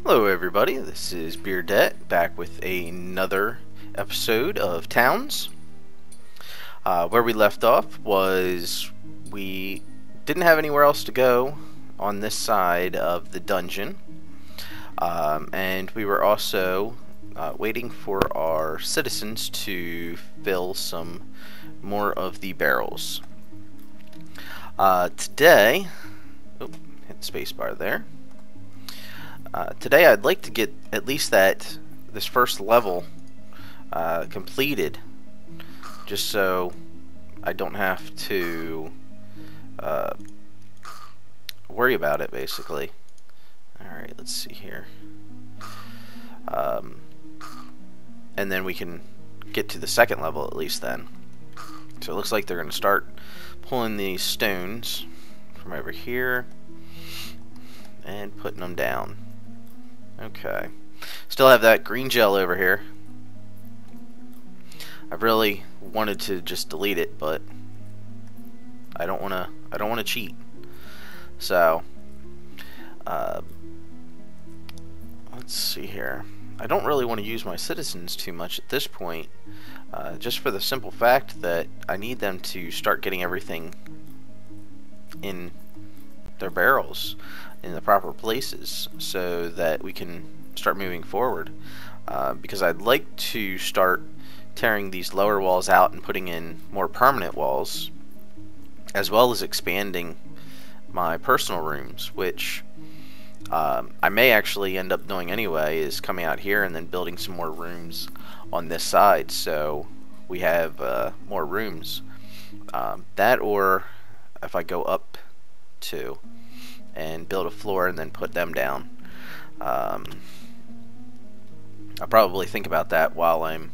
Hello everybody, this is Beerdette back with another episode of Towns. Where we left off was we didn't have anywhere else to go on this side of the dungeon, and we were also waiting for our citizens to fill some more of the barrels. Today, hit spacebar there. Today I'd like to get at least this first level completed, just so I don't have to worry about it, basically. Alright, let's see here. And then we can get to the second level at least then. So it looks like they're going to start pulling these stones from over here and putting them down. Okay. Still have that green gel over here. I really wanted to just delete it, but I don't want to cheat. So, let's see here. I don't really want to use my citizens too much at this point, just for the simple fact that I need them to start getting everything in their barrels in the proper places so that we can start moving forward, because I'd like to start tearing these lower walls out and putting in more permanent walls, as well as expanding my personal rooms, which I may actually end up doing anyway, is coming out here and then building some more rooms on this side so we have more rooms. That, or if I go up to and build a floor and then put them down. I'll probably think about that while I'm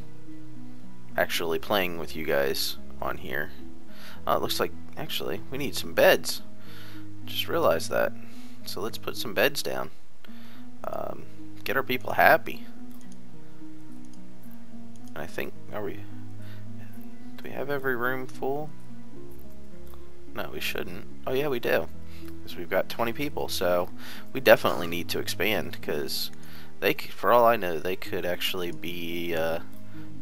actually playing with you guys on here. It looks like actually we need some beds. Just realized that. So let's put some beds down. Get our people happy. And I think, do we have every room full? No, we shouldn't. Oh yeah, we do. Because we've got 20 people, so we definitely need to expand, because for all I know, they could actually be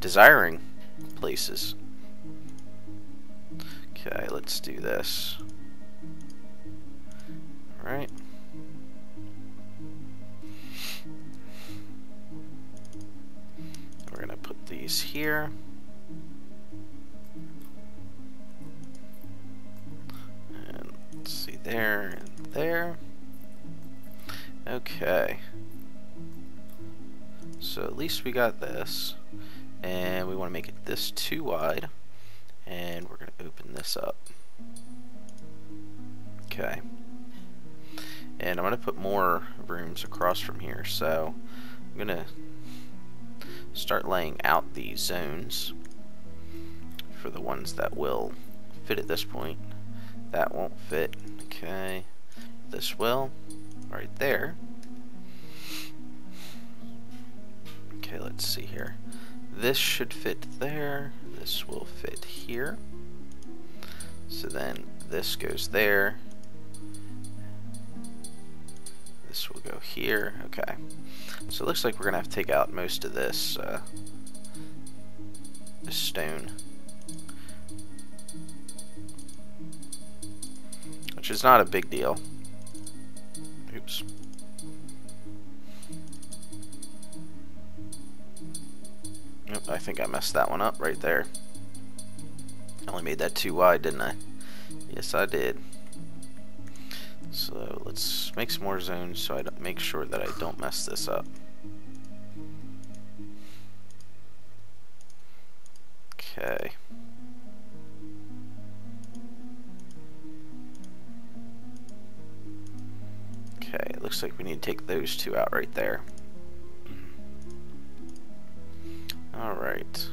desiring places. Okay, let's do this. Alright. We're gonna put these here. And let's see, there and there. Okay. So at least we got this. And we want to make it this too wide. And we're going to open this up. Okay. And I'm going to put more rooms across from here. So I'm going to start laying out these zones for the ones that will fit at this point. That won't fit. Okay. This will. Right there. Okay, let's see here. This should fit there. This will fit here. So then this goes there. This will go here. Okay. So it looks like we're gonna have to take out most of this this stone, which is not a big deal. Oops. Yep, I think I messed that one up right there. I only made that too wide, didn't I? Yes, I did. So let's make some more zones so I make sure that I don't mess this up. Okay. Okay, it looks like we need to take those two out right there. Alright.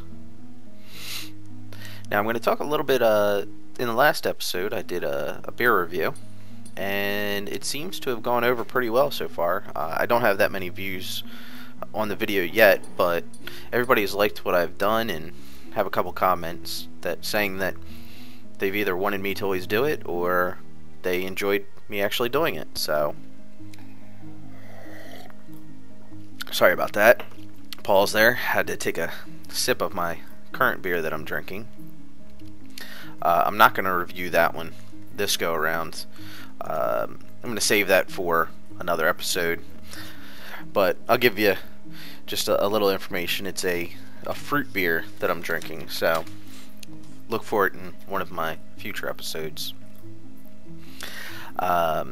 Now I'm going to talk a little bit, in the last episode I did a beer review, and it seems to have gone over pretty well so far. I don't have that many views on the video yet, but everybody's liked what I've done and have a couple comments saying that they've either wanted me to always do it or they enjoyed me actually doing it. So Sorry about that. Pause there. Had to take a sip of my current beer that I'm drinking. I'm not going to review that one this go around. I'm going to save that for another episode. But I'll give you just a little information. It's a fruit beer that I'm drinking, so look for it in one of my future episodes. Oh,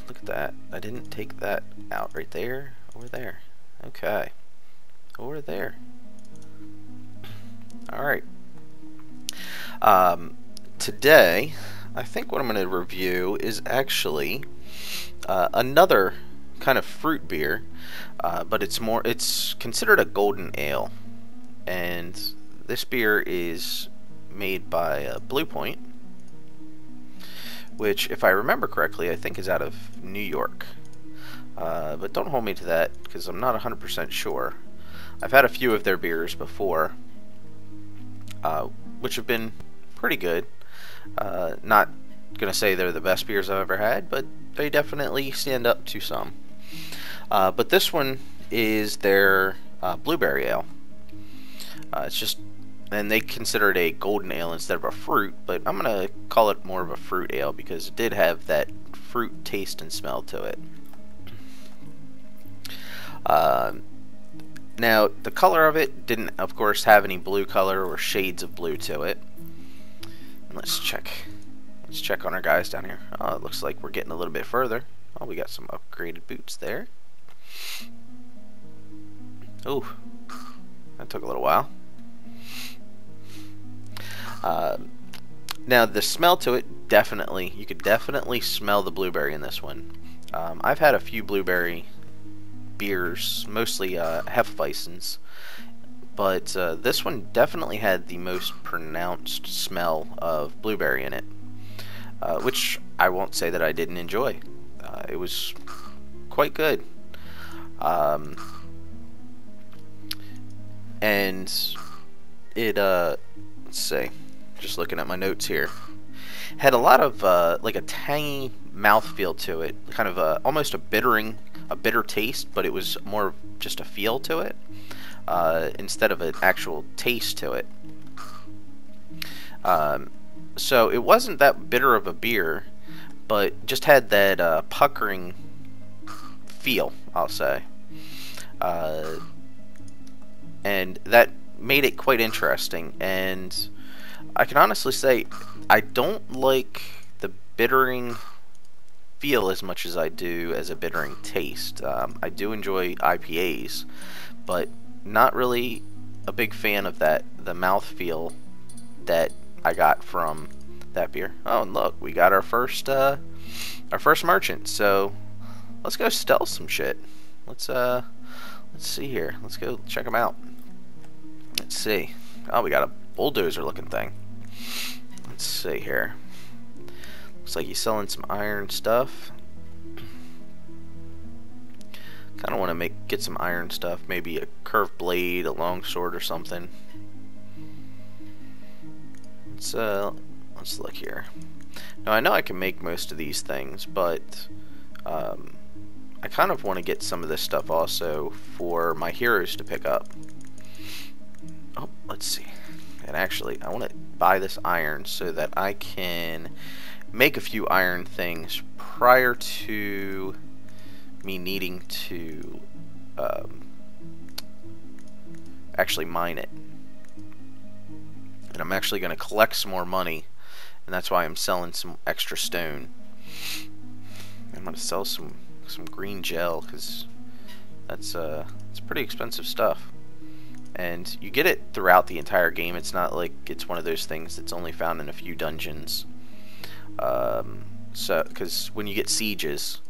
look at that. I didn't take that out right there or there. Okay. Or there. Alright. Today, I think what I'm going to review is actually another kind of fruit beer, but it's considered a golden ale. And this beer is made by Blue Point, which, if I remember correctly, I think is out of New York. But don't hold me to that, because I'm not 100% sure. I've had a few of their beers before, which have been pretty good. Not going to say they're the best beers I've ever had, but they definitely stand up to some. But this one is their blueberry ale. It's just, and they consider it a golden ale instead of a fruit, but I'm going to call it more of a fruit ale because it did have that fruit taste and smell to it. Now, the color of it didn't, of course, have any blue color or shades of blue to it. And let's check. Let's check on our guys down here. Oh, it looks like we're getting a little bit further. Oh, we got some upgraded boots there. Oh, that took a little while. Now, the smell to it, definitely, you could definitely smell the blueberry in this one. I've had a few blueberry beers, mostly Hefeweizens, but this one definitely had the most pronounced smell of blueberry in it, which I won't say that I didn't enjoy. It was quite good. And it, let's see, just looking at my notes here, had a lot of like a tangy mouthfeel to it, kind of almost a bitter taste, but it was more just a feel to it instead of an actual taste to it. So it wasn't that bitter of a beer, but just had that puckering feel, I'll say. And that made it quite interesting, and I can honestly say I don't like the bittering feel as much as I do as a bittering taste. I do enjoy IPAs, but not really a big fan of the mouthfeel that I got from that beer. Oh, and look, we got our first merchant. So let's go stealth some shit. Let's see here. Let's go check them out. Let's see. Oh, we got a bulldozer looking thing. Let's see here. Looks like he's selling some iron stuff. Kind of want to get some iron stuff. Maybe a curved blade, a long sword, or something. Let's look here. Now I know I can make most of these things, but I kind of want to get some of this stuff also for my heroes to pick up. Oh, let's see. And actually, I want to buy this iron so that I can make a few iron things prior to me needing to actually mine it. And I'm actually going to collect some more money, and that's why I'm selling some extra stone. I'm going to sell some green gel, because it's pretty expensive stuff. And you get it throughout the entire game. It's not like it's one of those things that's only found in a few dungeons. Because when you get sieges,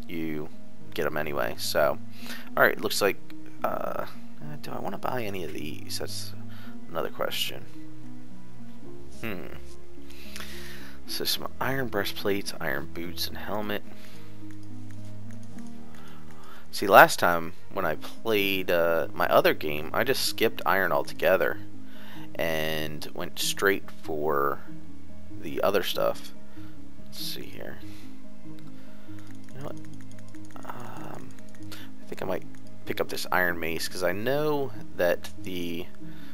you get them anyway. So, alright, looks like, do I want to buy any of these? That's another question. So some iron breastplates, iron boots, and helmet. See, last time when I played my other game, I just skipped iron altogether and went straight for the other stuff. Let's see here. You know what? I think I might pick up this iron mace, because I know that the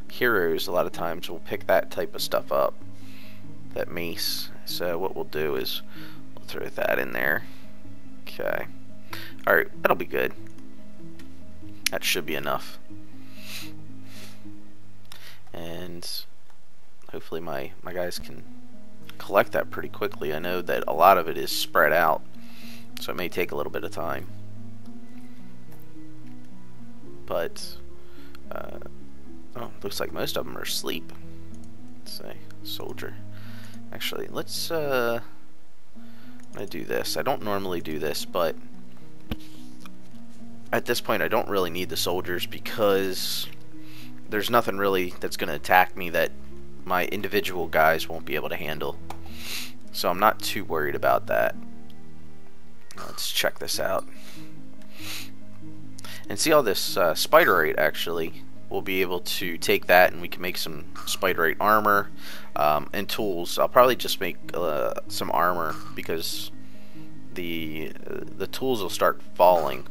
heroes a lot of times will pick that type of stuff up, that mace. So what we'll do is we'll throw that in there. Okay. Alright, that'll be good. That should be enough. And hopefully my guys can collect that pretty quickly. I know that a lot of it is spread out, so it may take a little bit of time. But oh, looks like most of them are asleep. Let's say soldier. Actually, let's I'm gonna do this. I don't normally do this, but at this point I don't really need the soldiers, because there's nothing really that's gonna attack me that my individual guys won't be able to handle. So I'm not too worried about that. Let's check this out. And see all this spiderite, actually. We'll be able to take that and we can make some spiderite armor and tools. I'll probably just make some armor, because the tools will start falling.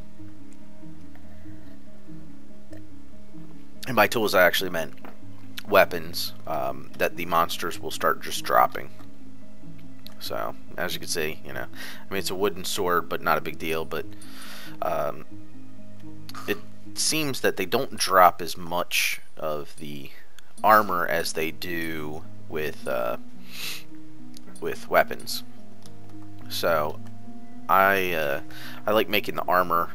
And by tools I actually meant weapons that the monsters will start just dropping. So as you can see, you know, I mean, it's a wooden sword, but not a big deal. But it seems that they don't drop as much of the armor as they do with weapons. So I like making the armor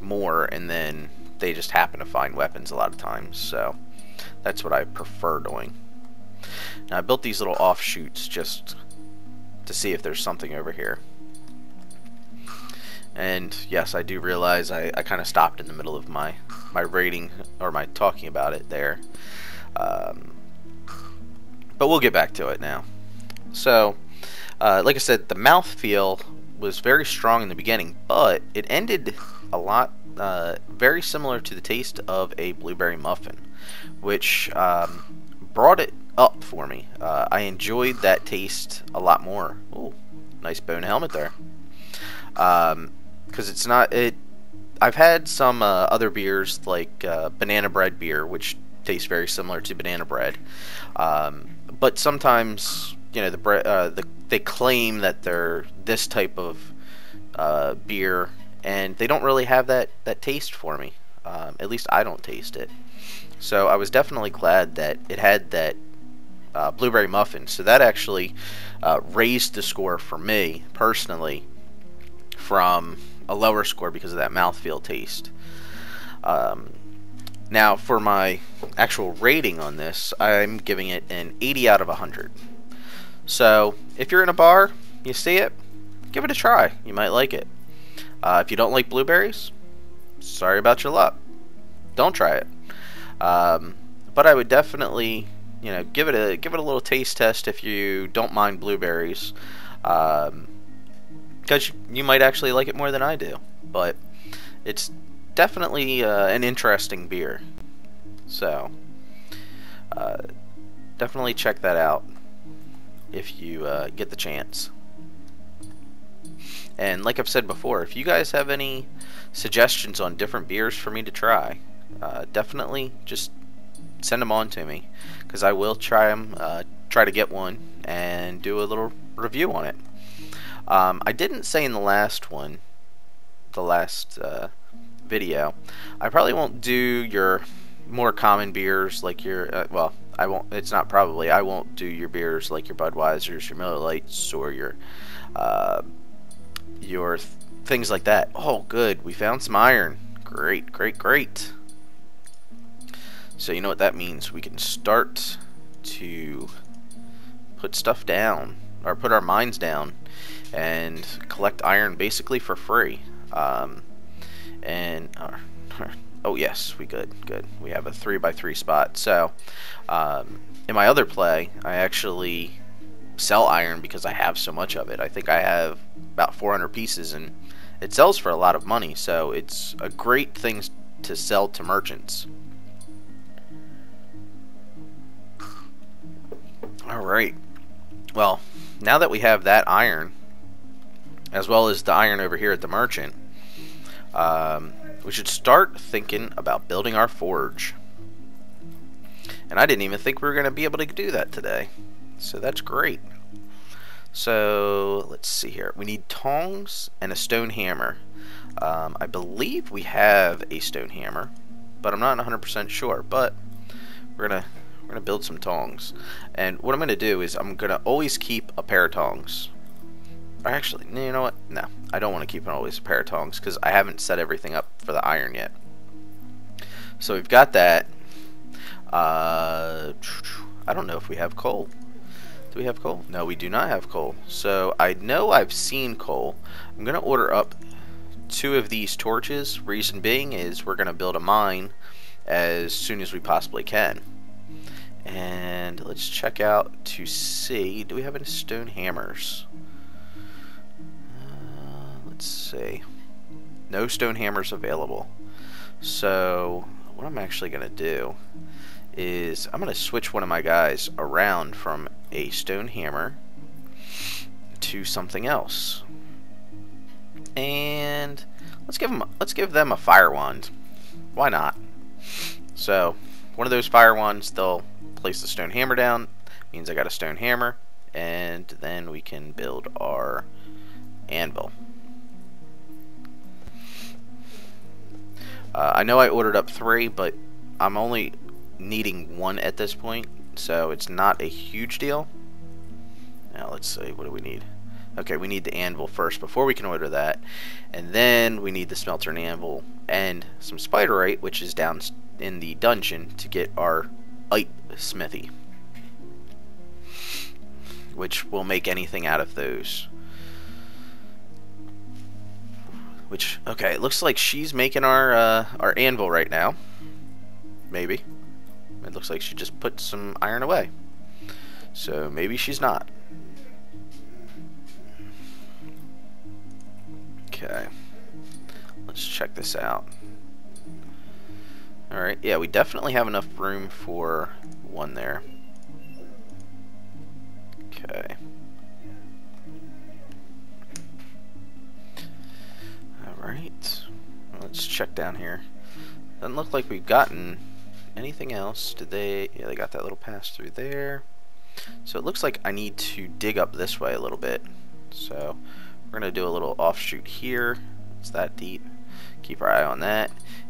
more, and then they just happen to find weapons a lot of times. So that's what I prefer doing. Now I built these little offshoots just to see if there's something over here. And yes, I do realize I kind of stopped in the middle of my rating, or my talking about it there. But we'll get back to it now. So, like I said, the mouthfeel was very strong in the beginning, but it ended a lot very similar to the taste of a blueberry muffin, which brought it up for me. I enjoyed that taste a lot more. Ooh, nice bone helmet there. Because it's not it. I've had some other beers like banana bread beer, which tastes very similar to banana bread. But sometimes, you know, the bread they claim that they're this type of beer, and they don't really have that taste for me. At least I don't taste it. So I was definitely glad that it had that blueberry muffin. So that actually raised the score for me personally from a lower score because of that mouthfeel taste. Now for my actual rating on this, I'm giving it an 80 out of 100. So if you're in a bar, you see it, give it a try. You might like it. If you don't like blueberries, sorry about your luck. Don't try it. But I would definitely, you know, give it a little taste test if you don't mind blueberries. Because you might actually like it more than I do. But it's definitely an interesting beer. So definitely check that out if you get the chance. And like I've said before, if you guys have any suggestions on different beers for me to try, definitely just send them on to me, because I will try them, try to get one and do a little review on it. I didn't say in the last video, I probably won't do your more common beers like your well, I won't. It's not probably. I won't do your beers like your Budweisers, your Miller Lights, or your things like that. Oh, good. We found some iron. Great, great, great. So you know what that means. We can start to put stuff down, or put our mines down, and collect iron basically for free. Oh yes, we good. We have a 3x3 spot. So in my other play, I actually sell iron because I have so much of it. I think I have about 400 pieces, and it sells for a lot of money. So it's a great thing to sell to merchants. Alright, well, now that we have that iron, as well as the iron over here at the merchant, we should start thinking about building our forge. And I didn't even think we were going to be able to do that today. So that's great. So let's see here. We need tongs and a stone hammer. I believe we have a stone hammer, but I'm not 100% sure. But we're gonna build some tongs. And what I'm gonna do is I'm gonna always keep a pair of tongs. Or actually, you know what? No, I don't want to keep always a pair of tongs because I haven't set everything up for the iron yet. So we've got that. I don't know if we have coal. Do we have coal? No, we do not have coal. So I know I've seen coal. I'm going to order up 2 of these torches. Reason being is we're going to build a mine as soon as we possibly can. And let's check out to see, do we have any stone hammers? Let's see. No stone hammers available. So what I'm actually going to do is I'm going to switch one of my guys around from a stone hammer to something else, and let's give them a fire wand. Why not? So one of those fire wands, they'll place the stone hammer down. Means I got a stone hammer, and then we can build our anvil. I know I ordered up 3, but I'm only needing 1 at this point, so it's not a huge deal. Now let's see, what do we need? Okay, we need the anvil first before we can order that, and then we need the smelter and anvil and some spiderite, which is down in the dungeon, to get our smithy, which will make anything out of those. Which, okay, it looks like she's making our anvil right now. Maybe. It looks like she just put some iron away. So maybe she's not. Okay. Let's check this out. Alright, yeah, we definitely have enough room for 1 there. Okay. Alright. Let's check down here. Doesn't look like we've gotten anything else. Did they? Yeah, they got that little pass through there. So it looks like I need to dig up this way a little bit. So we're going to do a little offshoot here. It's that deep. Keep our eye on that.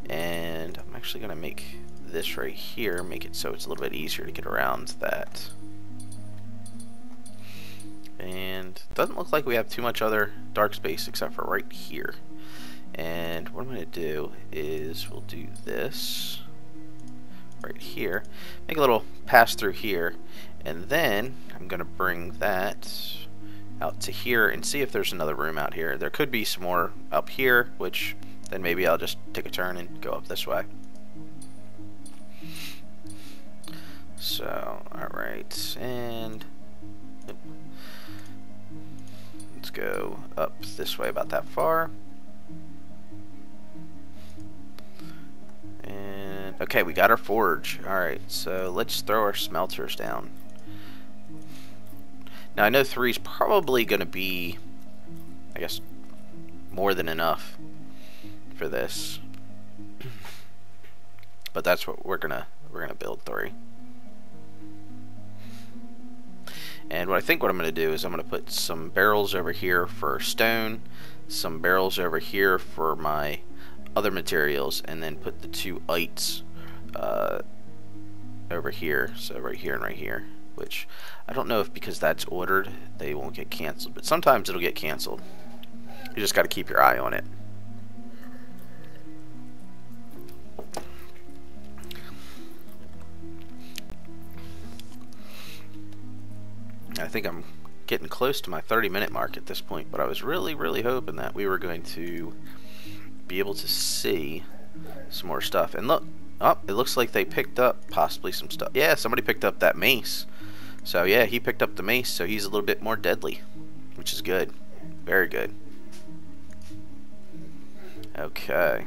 And I'm actually going to make this right here, make it so it's a little bit easier to get around that. And it doesn't look like we have too much other dark space except for right here. And what I'm going to do is we'll do this right here, make a little pass through here, and then I'm going to bring that out to here and see if there's another room out here. There could be some more up here, which then maybe I'll just take a turn and go up this way. So, alright, and let's go up this way about that far. And okay, we got our forge. Alright, so let's throw our smelters down. Now I know 3 is probably going to be, I guess, more than enough for this. But that's what we're gonna build 3. And what I'm gonna do is I'm gonna put some barrels over here for stone, some barrels over here for my other materials, and then put the 2 ites over here, so right here and right here, which I don't know if because that's ordered they won't get canceled, but sometimes it'll get canceled. You just got to keep your eye on it. I think I'm getting close to my 30-minute mark at this point, but I was really hoping that we were going to be able to see some more stuff. And look, oh, it looks like they picked up possibly some stuff. Yeah, somebody picked up that mace. So yeah, he picked up the mace, so he's a little bit more deadly, which is good. Very good. Okay.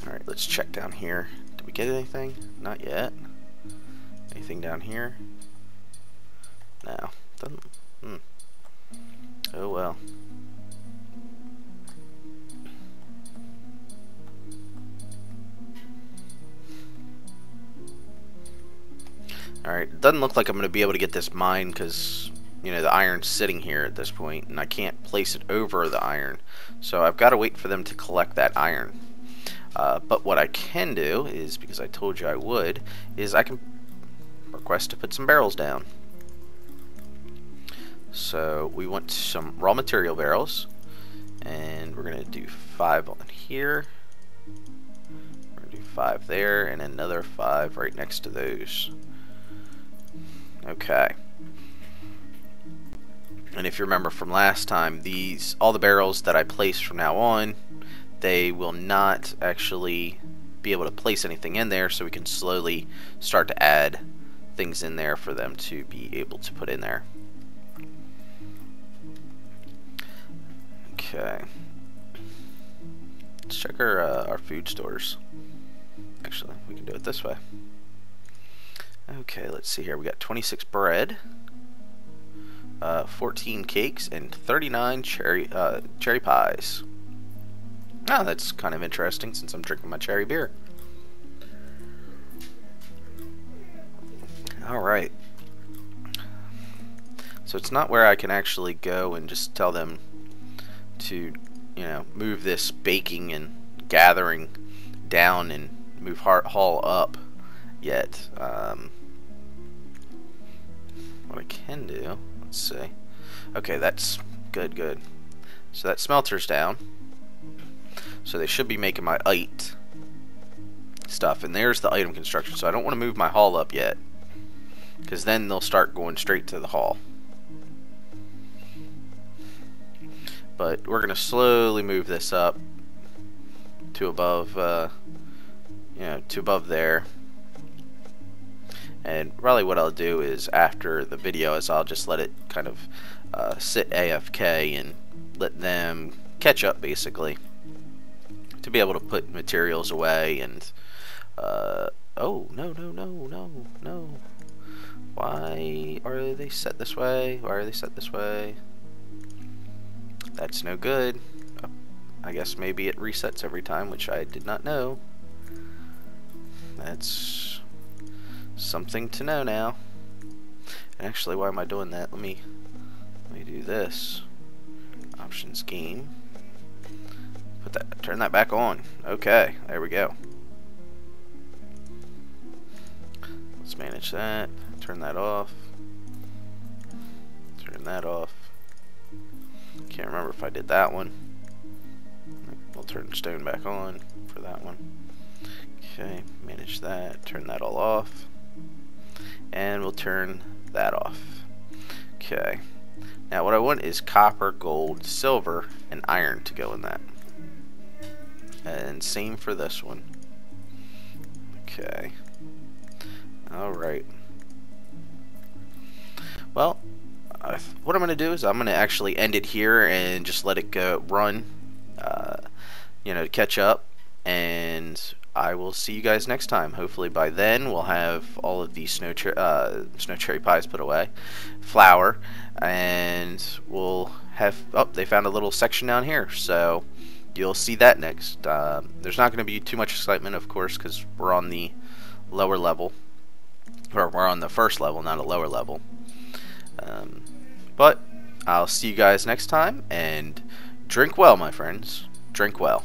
Alright, let's check down here. Did we get anything? Not yet. Anything down here? No. Doesn't, hmm. Oh well. Alright, it doesn't look like I'm going to be able to get this mine because, you know, the iron's sitting here at this point, and I can't place it over the iron. So I've got to wait for them to collect that iron. But what I can do is, because I told you I would, is I can request to put some barrels down. So we want some raw material barrels, and we're going to do 5 on here. We're going to do 5 there, and another 5 right next to those. Okay. And if you remember from last time, all the barrels that I place from now on, they will not actually be able to place anything in there, so we can slowly start to add things in there for them to be able to put in there. Okay. Let's check our food stores. Actually, we can do it this way. Okay, let's see here. We got 26 bread, 14 cakes, and 39 cherry pies. Ah, that's kind of interesting since I'm drinking my cherry beer. Alright. So it's not where I can actually go and just tell them to, you know, move this baking and gathering down and move haul up yet. What I can do, let's see. Okay, that's good. So that smelter's down. So they should be making my ite stuff, and there's the item construction. So I don't want to move my haul up yet, because then they'll start going straight to the haul. But we're gonna slowly move this up to above, you know, to above there. And probably what I'll do is after the video is I'll just let it kind of sit AFK and let them catch up, basically, to be able to put materials away. And oh, no. Why are they set this way? Why are they set this way? That's no good. I guess maybe it resets every time, which I did not know. That's something to know now. And actually, why am I doing that? Let me do this. Options game. Turn that back on. Okay, there we go. Let's manage that. Turn that off. Turn that off. Can't remember if I did that one. We'll turn stone back on for that one. Okay, manage that. Turn that all off. And we'll turn that off. Okay. Now what I want is copper, gold, silver, and iron to go in that. And same for this one. Okay. Alright. Well, what I'm going to do is I'm going to actually end it here and just let it go run, you know, to catch up. And I will see you guys next time. Hopefully by then we'll have all of these snow cherry pies put away, flour, and we'll have, oh, they found a little section down here, so you'll see that next. There's not going to be too much excitement, of course, because we're on the lower level, or we're on the first level, not a lower level. But I'll see you guys next time, and drink well, my friends. Drink well.